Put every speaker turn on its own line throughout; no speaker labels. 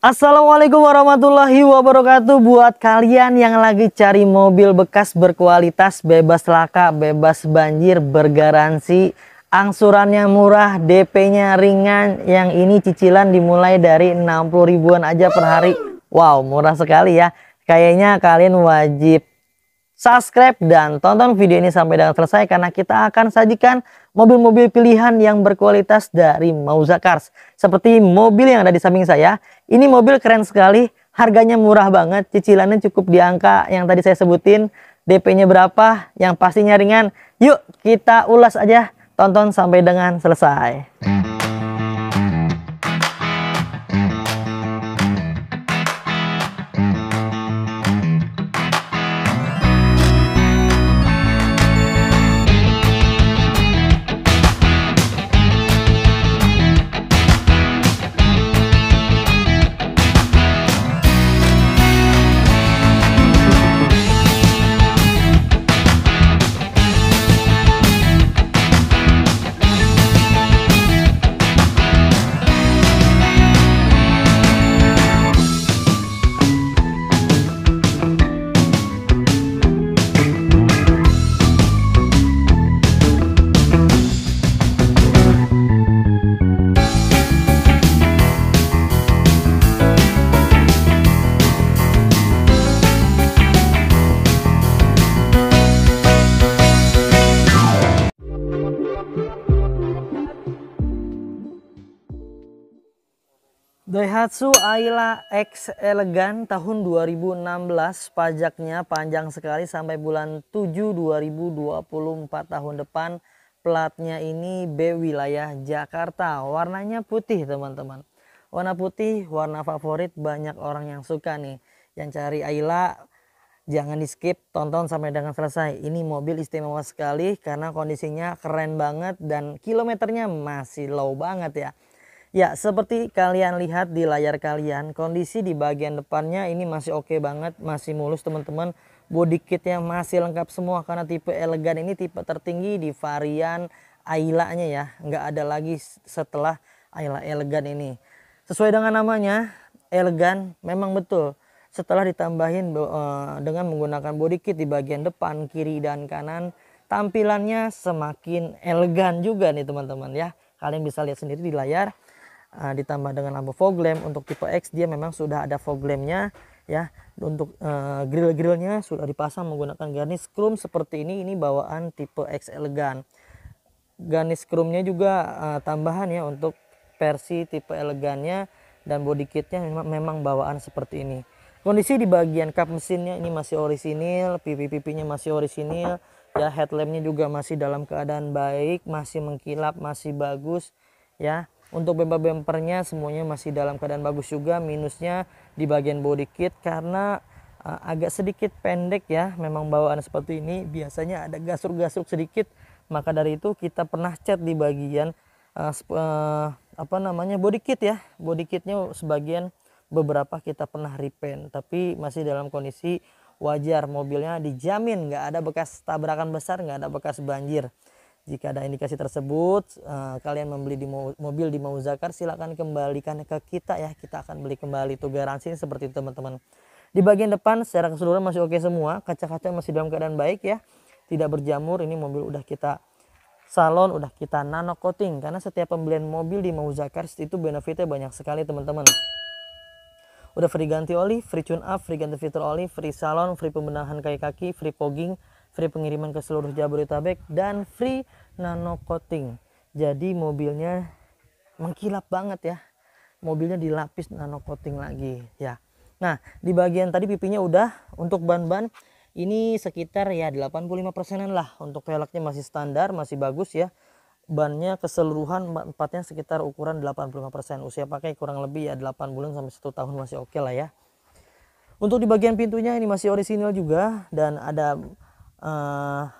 Assalamualaikum warahmatullahi wabarakatuh. Buat kalian yang lagi cari mobil bekas berkualitas, bebas laka, bebas banjir, bergaransi, angsurannya murah, DP-nya ringan, yang ini cicilan dimulai dari 60 ribuan aja per hari. Wow, murah sekali ya. Kayaknya kalian wajib subscribe dan tonton video ini sampai dengan selesai, karena kita akan sajikan mobil-mobil pilihan yang berkualitas dari Mauza Cars. Seperti mobil yang ada di samping saya. Ini mobil keren sekali, harganya murah banget, cicilannya cukup di angka yang tadi saya sebutin. DP-nya berapa, yang pastinya ringan. Yuk kita ulas aja, tonton sampai dengan selesai. Daihatsu Ayla X Elegan tahun 2016, pajaknya panjang sekali sampai bulan 7 2024 tahun depan. Platnya ini B wilayah Jakarta, warnanya putih teman-teman. Warna putih, warna favorit banyak orang yang suka nih. Yang cari Ayla jangan di skip, tonton sampai dengan selesai. Ini mobil istimewa sekali karena kondisinya keren banget dan kilometernya masih low banget ya. Ya, seperti kalian lihat di layar kalian, kondisi di bagian depannya ini masih oke banget, masih mulus teman-teman. Body kitnya masih lengkap semua karena tipe Elegan ini tipe tertinggi di varian Ayla-nya ya. Nggak ada lagi setelah Ayla Elegan ini. Sesuai dengan namanya, Elegan memang betul. Setelah ditambahin dengan menggunakan body kit di bagian depan, kiri dan kanan, tampilannya semakin elegan juga nih teman-teman ya. Kalian bisa lihat sendiri di layar. Ditambah dengan lampu fog lamp. Untuk tipe X dia memang sudah ada fog lampnya ya. Untuk grill-grillnya sudah dipasang menggunakan garnish chrome seperti ini bawaan tipe X Elegan. Garnish chrome-nya juga tambahan ya untuk versi tipe Elegannya, dan body kitnya memang bawaan seperti ini. Kondisi di bagian kap mesinnya ini masih orisinil, pipi-pipinya masih orisinil ya. Headlampnya juga masih dalam keadaan baik, masih mengkilap, masih bagus ya. Untuk bumpernya semuanya masih dalam keadaan bagus juga. Minusnya di bagian body kit karena agak sedikit pendek ya. Memang bawaan seperti ini biasanya ada gasruk-gasruk sedikit. Maka dari itu kita pernah cat di bagian body kit ya. Body kitnya sebagian beberapa kita pernah repaint, tapi masih dalam kondisi wajar. Mobilnya dijamin nggak ada bekas tabrakan besar, nggak ada bekas banjir. Jika ada indikasi tersebut, kalian membeli mobil di Mauza Cars, silakan kembalikan ke kita ya. Kita akan beli kembali tuh, garansi seperti itu teman-teman. Di bagian depan secara keseluruhan masih oke semua. Kaca-kaca masih dalam keadaan baik ya, tidak berjamur. Ini mobil udah kita salon, udah kita nano coating. Karena setiap pembelian mobil di Mauza Cars itu benefitnya banyak sekali teman-teman. Udah free ganti oli, free tune up, free ganti fitur oli, free salon, free pembenahan kaki-kaki, free fogging, free pengiriman ke seluruh Jabodetabek, dan free nano coating. Jadi mobilnya mengkilap banget ya. Mobilnya dilapis nano coating lagi ya. Nah, di bagian tadi pipinya udah. Untuk ban-ban ini sekitar ya 85%-an lah. Untuk velgnya masih standar, masih bagus ya. Bannya keseluruhan empatnya sekitar ukuran 85%. Usia pakai kurang lebih ya 8 bulan sampai 1 tahun, masih oke lah ya. Untuk di bagian pintunya ini masih orisinil juga, dan ada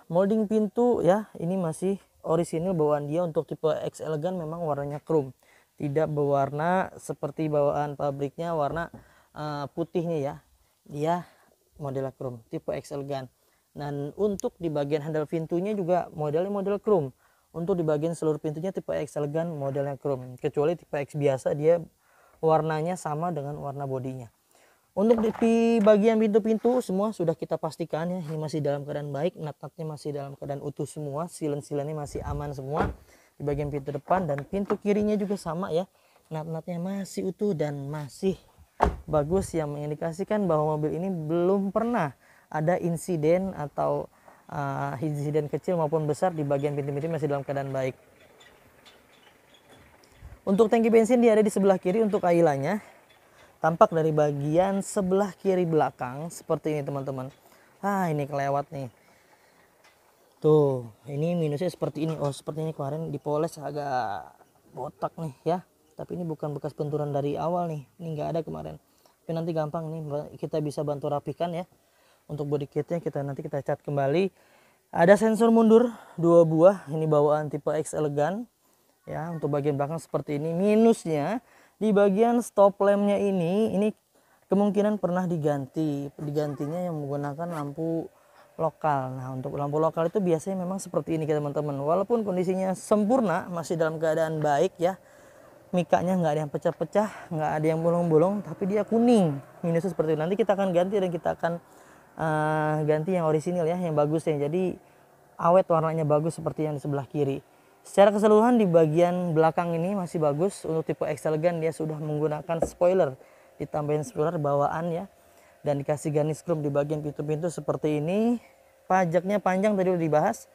molding pintu ya. Ini masih orisinil bawaan dia. Untuk tipe X Elegan memang warnanya chrome, tidak berwarna seperti bawaan pabriknya warna putihnya ya. Dia model chrome tipe X Elegan. Dan untuk di bagian handle pintunya juga modelnya model chrome. Untuk di bagian seluruh pintunya tipe X Elegan modelnya chrome. Kecuali tipe X biasa dia warnanya sama dengan warna bodinya. Untuk di bagian pintu-pintu semua sudah kita pastikan ya, ini masih dalam keadaan baik, nat-natnya masih dalam keadaan utuh semua, silen-silennya masih aman semua. Di bagian pintu depan dan pintu kirinya juga sama ya, nat-natnya masih utuh dan masih bagus, yang mengindikasikan bahwa mobil ini belum pernah ada insiden atau insiden kecil maupun besar di bagian pintu-pintu masih dalam keadaan baik. Untuk tangki bensin dia ada di sebelah kiri untuk Ayla-nya. Tampak dari bagian sebelah kiri belakang seperti ini teman-teman. Ini kelewat nih. Tuh, ini minusnya seperti ini. Oh, seperti ini kemarin dipoles agak botak nih ya. Tapi ini bukan bekas benturan dari awal nih. Ini nggak ada kemarin. Tapi nanti gampang nih, kita bisa bantu rapikan ya. Untuk body kitnya nanti kita cat kembali. Ada sensor mundur 2 buah. Ini bawaan tipe X elegan. Ya, untuk bagian belakang seperti ini. Minusnya di bagian stop lampnya ini kemungkinan pernah digantinya yang menggunakan lampu lokal. Nah, untuk lampu lokal itu biasanya memang seperti ini teman-teman, walaupun kondisinya sempurna, masih dalam keadaan baik ya, mikanya nggak ada yang pecah-pecah, nggak ada yang bolong-bolong, tapi dia kuning. Minusnya seperti itu. Nanti kita akan ganti dan kita akan ganti yang orisinil ya, yang bagus ya, jadi awet warnanya bagus seperti yang di sebelah kiri. Secara keseluruhan di bagian belakang ini masih bagus. Untuk tipe X elegan dia sudah menggunakan spoiler, ditambahin spoiler bawaan ya, dan dikasih garnish chrome di bagian pintu-pintu seperti ini. Pajaknya panjang tadi udah dibahas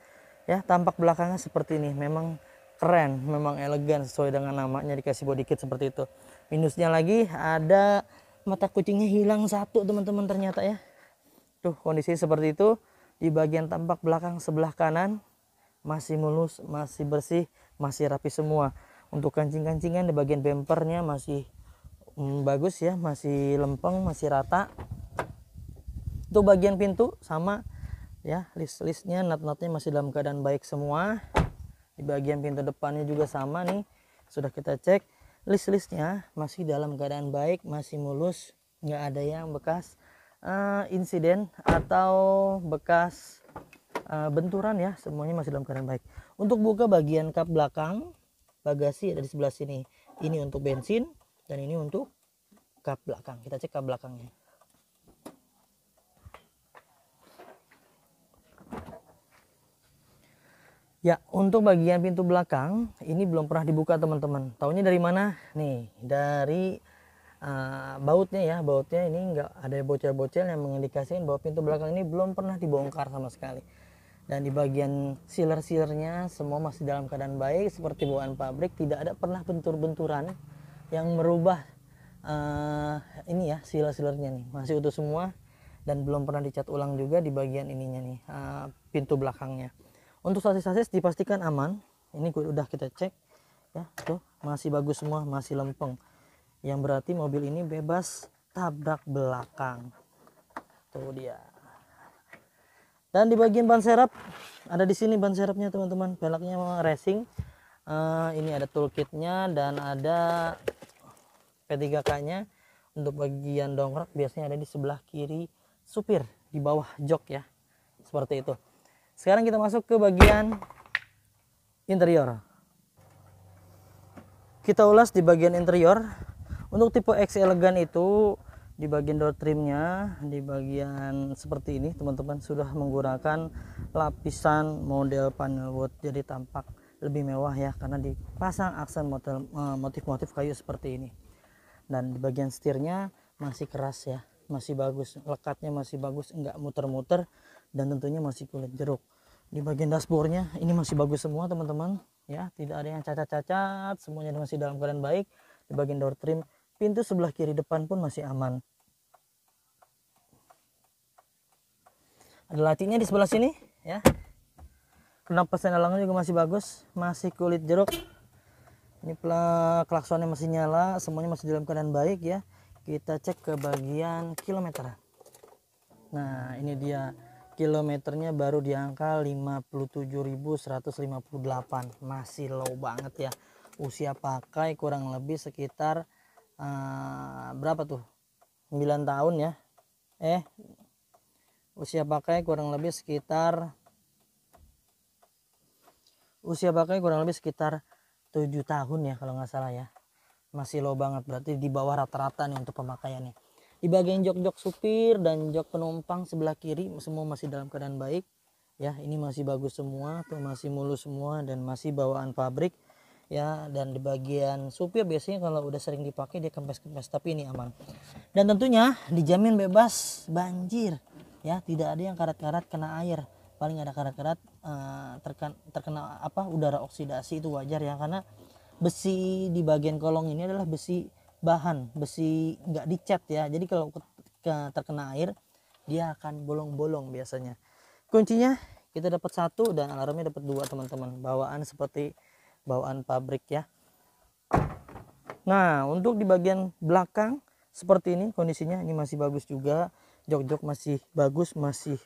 ya. Tampak belakangnya seperti ini, memang keren, memang elegan sesuai dengan namanya, dikasih body kit seperti itu. Minusnya lagi ada mata kucingnya hilang satu teman-teman ternyata ya. Tuh kondisi seperti itu. Di bagian tampak belakang sebelah kanan masih mulus, masih bersih, masih rapi semua. Untuk kancing-kancingan di bagian bempernya masih bagus ya, masih lempeng, masih rata. Untuk bagian pintu sama ya, list-listnya, nut-nutnya masih dalam keadaan baik semua. Di bagian pintu depannya juga sama nih, sudah kita cek, list-listnya masih dalam keadaan baik, masih mulus, nggak ada yang bekas insiden atau bekas benturan ya, semuanya masih dalam keadaan baik. Untuk buka bagian kap belakang bagasi ada di sebelah sini. Ini untuk bensin dan ini untuk kap belakang. Kita cek kap belakangnya. Ya, untuk bagian pintu belakang ini belum pernah dibuka teman-teman. Taunya dari mana? Nih, dari bautnya ya. Bautnya ini nggak ada bocel-bocel yang mengindikasikan bahwa pintu belakang ini belum pernah dibongkar sama sekali. Dan di bagian sealer-sealernya semua masih dalam keadaan baik seperti bawaan pabrik, tidak ada pernah bentur-benturan yang merubah ini ya, sealer-sealernya nih masih utuh semua dan belum pernah dicat ulang juga di bagian ininya nih, pintu belakangnya. Untuk sasis-sasis dipastikan aman, ini udah kita cek ya, tuh masih bagus semua, masih lempeng, yang berarti mobil ini bebas tabrak belakang. Tuh dia. Dan di bagian ban serep ada di sini ban serepnya teman-teman, velgnya racing. Ini ada toolkitnya dan ada P3K-nya. Untuk bagian dongkrak biasanya ada di sebelah kiri supir, di bawah jok ya, seperti itu. Sekarang kita masuk ke bagian interior. Kita ulas di bagian interior. Untuk tipe X elegan itu di bagian door trimnya, di bagian seperti ini teman-teman, sudah menggunakan lapisan model panel wood, jadi tampak lebih mewah ya, karena dipasang aksen motif-motif kayu seperti ini. Dan di bagian setirnya masih keras ya, masih bagus, lekatnya masih bagus, enggak muter-muter, dan tentunya masih kulit jeruk. Di bagian dashboardnya ini masih bagus semua teman-teman ya, tidak ada yang cacat-cacat, semuanya masih dalam keadaan baik. Di bagian door trim, pintu sebelah kiri depan pun masih aman. Ada lacinya di sebelah sini ya. Knop sendalannya juga masih bagus, masih kulit jeruk. Ini klaksonnya masih nyala, semuanya masih dalam keadaan baik ya. Kita cek ke bagian kilometer. Nah, ini dia kilometernya baru di angka 57.158, masih low banget ya. Usia pakai kurang lebih sekitar berapa tuh, 9 tahun ya. Usia pakai kurang lebih sekitar 7 tahun ya kalau nggak salah ya. masih low banget, berarti di bawah rata-rata nih untuk pemakaiannya. Di bagian jok-jok supir dan jok penumpang sebelah kiri semua masih dalam keadaan baik ya. Ini masih bagus semua tuh, masih mulus semua dan masih bawaan pabrik ya. Dan di bagian supir biasanya kalau udah sering dipakai dia kempes-kempes, tapi ini aman. Dan tentunya dijamin bebas banjir ya, tidak ada yang karat-karat kena air. Paling ada karat-karat terkena udara oksidasi, itu wajar ya, karena besi di bagian kolong ini adalah besi bahan, besi nggak dicat ya. Jadi kalau terkena air dia akan bolong-bolong biasanya. Kuncinya kita dapat satu dan alarmnya dapat dua teman-teman, bawaan seperti bawaan pabrik ya. Nah untuk di bagian belakang seperti ini kondisinya, ini masih bagus juga, jok-jok masih bagus, masih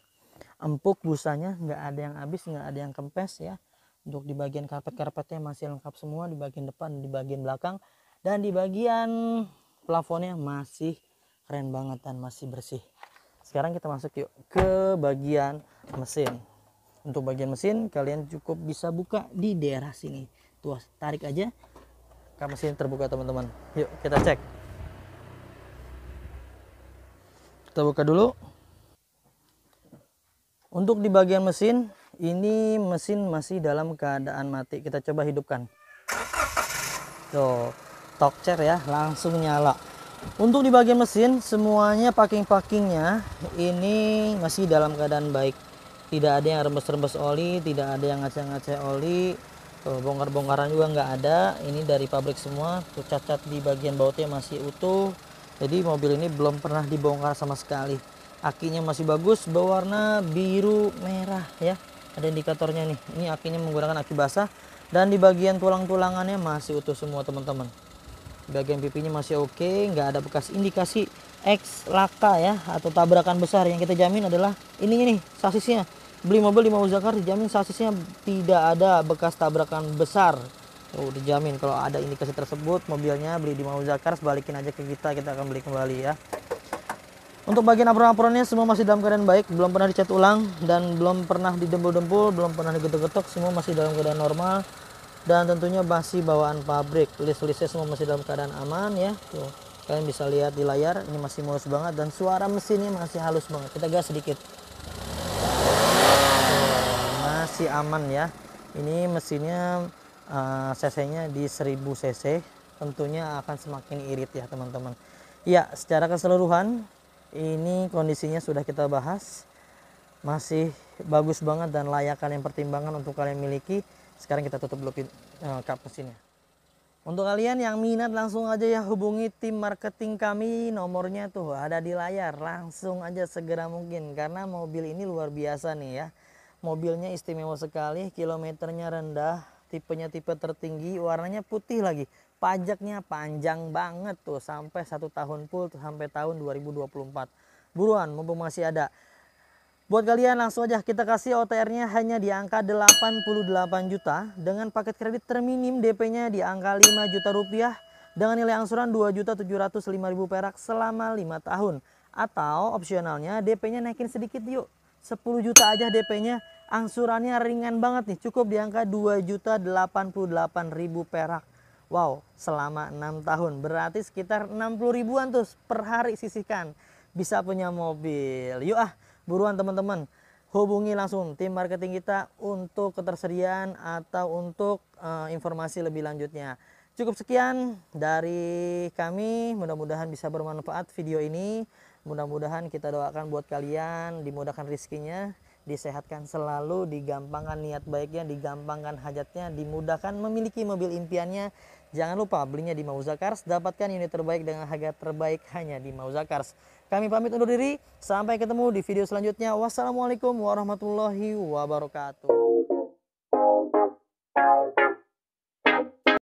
empuk, busanya nggak ada yang habis, nggak ada yang kempes ya. Untuk di bagian karpet-karpetnya masih lengkap semua, di bagian depan, di bagian belakang, dan di bagian plafonnya masih keren banget dan masih bersih. Sekarang kita masuk yuk ke bagian mesin. Untuk bagian mesin kalian cukup bisa buka di daerah sini tuh, tarik aja kap mesin terbuka teman-teman. Yuk kita cek, kita buka dulu. Untuk di bagian mesin ini, mesin masih dalam keadaan mati. Kita coba hidupkan tuh, torque chair ya langsung nyala. Untuk di bagian mesin semuanya packing-packingnya ini masih dalam keadaan baik, tidak ada yang rembes-rembes oli, tidak ada yang ngacak-ngacak oli, bongkar-bongkaran juga nggak ada. Ini dari pabrik semua tuh, cat-cat di bagian bautnya masih utuh, jadi mobil ini belum pernah dibongkar sama sekali. Akinya masih bagus, berwarna biru merah ya, ada indikatornya nih. Ini akinya menggunakan aki basah, dan di bagian tulang-tulangannya masih utuh semua teman-teman. Bagian pipinya masih oke, nggak ada bekas indikasi X laka ya atau tabrakan besar. Yang kita jamin adalah ini nih sasisnya. Beli mobil di Mauzakar dijamin sasisnya tidak ada bekas tabrakan besar. Oh, dijamin kalau ada indikasi tersebut mobilnya beli di Mauzakar, balikin aja ke kita akan beli kembali ya. Untuk bagian apron-apronnya semua masih dalam keadaan baik, belum pernah dicat ulang dan belum pernah didempul-dempul, belum pernah digetok-getok, semua masih dalam keadaan normal. Dan tentunya masih bawaan pabrik, list-listnya semua masih dalam keadaan aman ya. Tuh, kalian bisa lihat di layar, ini masih mulus banget dan suara mesinnya masih halus banget. Kita gas sedikit. Tuh, masih aman ya. Ini mesinnya cc-nya di 1000 cc, tentunya akan semakin irit ya teman-teman. Ya, secara keseluruhan ini kondisinya sudah kita bahas, masih bagus banget dan layak kalian pertimbangkan untuk kalian miliki. Sekarang kita tutup dulu kap mesinnya. Untuk kalian yang minat langsung aja ya hubungi tim marketing kami, nomornya tuh ada di layar. Langsung aja segera mungkin, karena mobil ini luar biasa nih ya. Mobilnya istimewa sekali, kilometernya rendah, tipenya tipe tertinggi, warnanya putih lagi. Pajaknya panjang banget tuh, sampai 1 tahun full tuh, sampai tahun 2024. Buruan mumpung masih ada. Buat kalian langsung aja kita kasih OTR-nya hanya di angka 88 juta dengan paket kredit terminim DP-nya di angka 5 juta rupiah dengan nilai angsuran 2.705.000 perak selama 5 tahun. Atau opsionalnya DP-nya naikin sedikit yuk, 10 juta aja DP-nya, angsurannya ringan banget nih, cukup di angka 2.088.000 perak. Wow, selama 6 tahun berarti sekitar 60 ribuan tuh per hari sisihkan, bisa punya mobil. Yuk buruan teman-teman, hubungi langsung tim marketing kita untuk ketersediaan atau untuk informasi lebih lanjutnya. Cukup sekian dari kami, mudah-mudahan bisa bermanfaat video ini. Mudah-mudahan kita doakan buat kalian dimudahkan rezekinya, disehatkan selalu, digampangkan niat baiknya, digampangkan hajatnya, dimudahkan memiliki mobil impiannya. Jangan lupa belinya di Mauzakars, dapatkan unit terbaik dengan harga terbaik hanya di Mauzakars. Kami pamit undur diri, sampai ketemu di video selanjutnya. Wassalamualaikum warahmatullahi wabarakatuh.